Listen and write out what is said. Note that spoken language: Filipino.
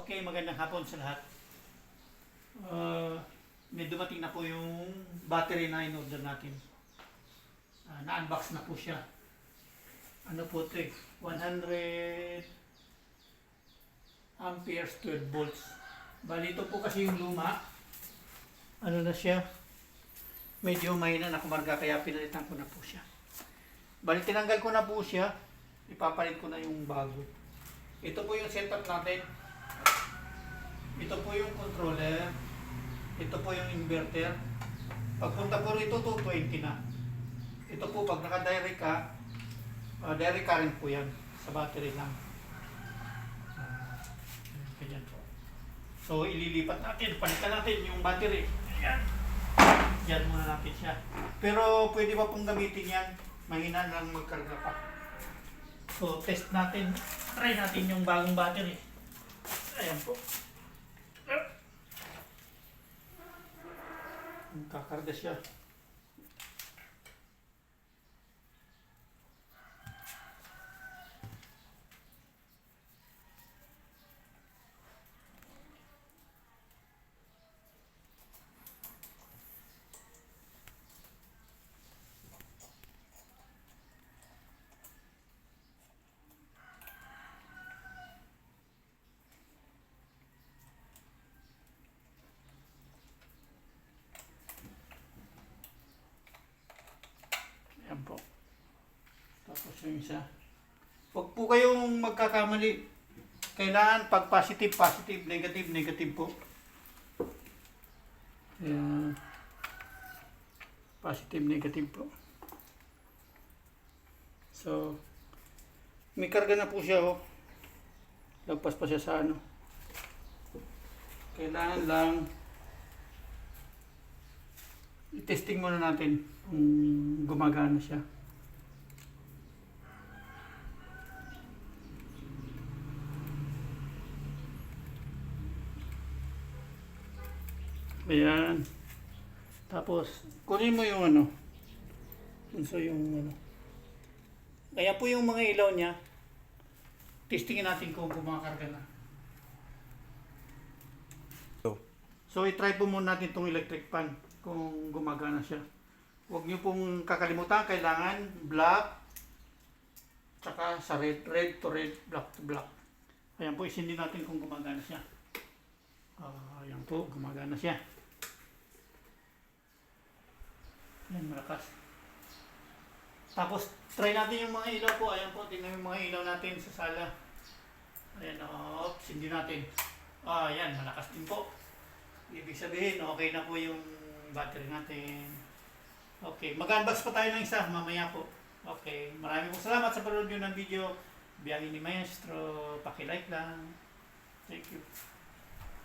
Okay, magandang hapon sa lahat. May dumating na po yung battery na in-order natin. Na-unbox na po siya. Ano po ito eh? 100 amperes 12 volts. Bali ito po kasi yung luma. Ano na siya? Medyo mahina na kumarga kaya pinalitan ko na po siya. Bali tinanggal ko na po siya. Ipapalit ko na yung bago. Ito po yung setup natin. Ito po yung controller. Ito po yung inverter. Pagpunta po rito, 220 na. Ito po, pag naka-direct ka, direct current po yan. Sa battery lang. Ganyan po. So, ililipat natin. Palitan natin yung battery. Ayan. Yan muna natin siya. Pero, pwede pa pong gamitin yan. Mahina lang magkarga pa. So, test natin. Try natin yung bagong battery. Ayan po. Kakarga siya. Ayan po. Tapos yung isa. Huwag po kayong magkakamali. Kailangan pag positive, positive, negative, negative po. Ayan. Positive, negative po. So, may karga na po siya oh. Lagpas pa siya sa ano. Kailangan lang i-testing muna natin kung gumagana siya. Ayan. Tapos, kunin mo yung ano. So, yung ano. Kaya po yung mga ilaw niya, testingin natin kung kumakarga na. So, i-try po muna natin itong electric fan kung gumagana siya. Huwag niyo pong kakalimutan, kailangan black tsaka sa red to red, black to black. Ayan po, isindi natin kung gumagana siya. Ayan po, gumagana siya. Ayan, malakas. Tapos, try natin yung mga ilaw po. Ayan po, tingnan yung mga ilaw natin sa sala. Ayan, sindi natin. Ayan, malakas din po. Ibig sabihin, okay na po yung battery natin. Okay, mag-unbox pa tayo ng isa mamaya po. Okay, maraming salamat sa panonood nyo ng video. Biyahe ni Maestro, paki-like lang. Thank you.